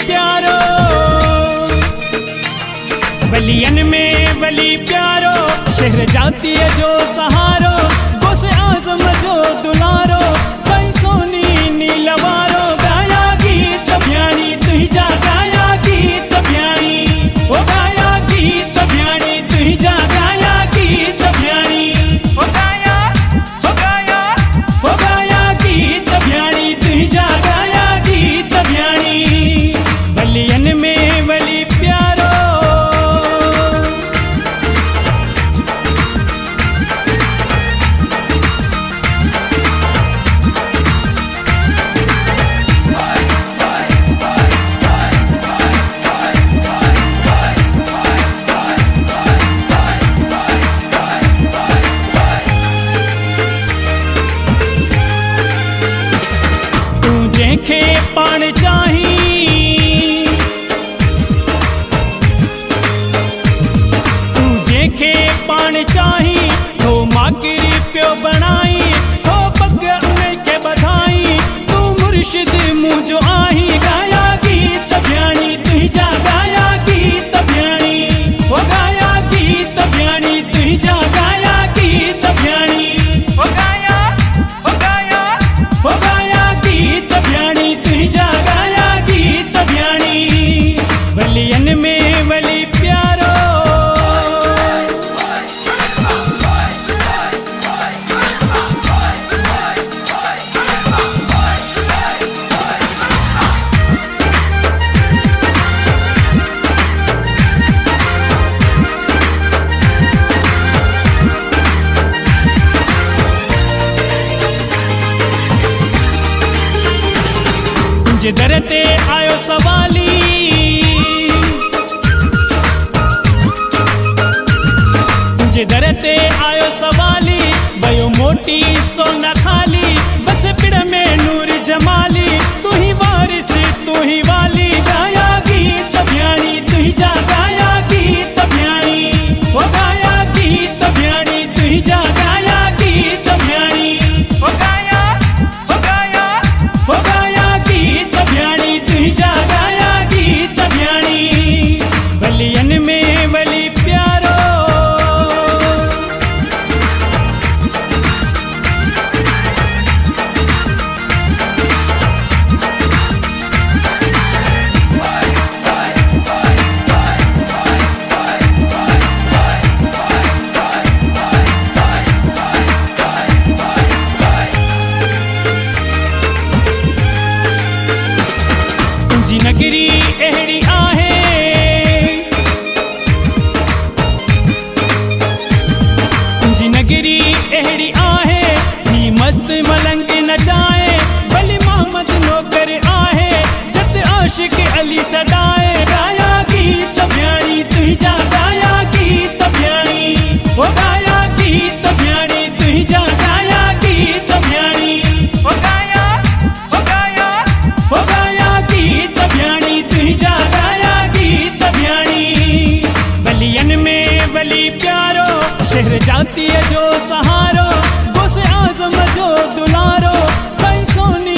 प्यारो, वलियन में वली प्यारो, शहर जाती है जो सहारो, गोसे आजम जो दुलारो, सई सोनी नीलवारो, गाया गीत भ्याणी तुही जा, गाया गीत भ्याणी, ओ गाया गीत भ्याणी तुही जा, गाया गीत भ्याणी, ओ गाया, ओ गाया, ओ गाया गीत भ्याणी तुही जा, गाया गीत भ्याणी, वलियन में वली प्यारो। जंहिंखे पाण चाही, तू जंहिंखे पाण चाही, तो माकिरी पियो बणाई, तो पग उनखे बधाई, तू मुर्शिद मुंहिंजो आहीं, गाया गीत भ्याणी तुही जा, गाया गीत भ्याणी, ओ गाया गीत भ्याणी तुही जा, गाया गीत भ्याणी, ओ गाया, ओ गाया, ओ गाया गीत भ्याणी तुही जा, गाया गीत भ्याणी, वलियन में वली प्यारो। तुंहिंजे दर ते आयो सवाली, तुंहिंजे दर ते आयो सवाली, वयो मोटी सो न खाली, बस पिड़ में नूर जमाली, तू ही वारिस तू ही वाली, गाया गीत भ्याणी तुही जा, गाया गीत भ्याणी, ओ गाया गीत भ्याणी तुही जा, गाया गीत भ्याणी, ओ गाया, ओ गाया, ओ गाया गीत भ्याणी तुही जा, गाया गीत भ्याणी, वलियन में वली प्यारो। तुंहिंजी नगरी अहिड़ी आहे, तुंहिंजी नगरी अहिड़ी आहे, ही मस्त मलंग नचाए, वली मोहम्मद नौकर आहे, जत आशिक अली सदाए, गाया गीत भ्याणी तुही जा, गाया गीत भ्याणी, ओ गाया गीत भ्याणी तुही जा, गाया गीत भ्याणी, ओ गाया, ओ गाया, ओ गाया गीत भ्याणी तुही जा, गाया गीत भ्याणी, वलियन में वली प्यारो, शहर जाती है जो सहारो, गोसे आजम जो दुलारो, सई सोनी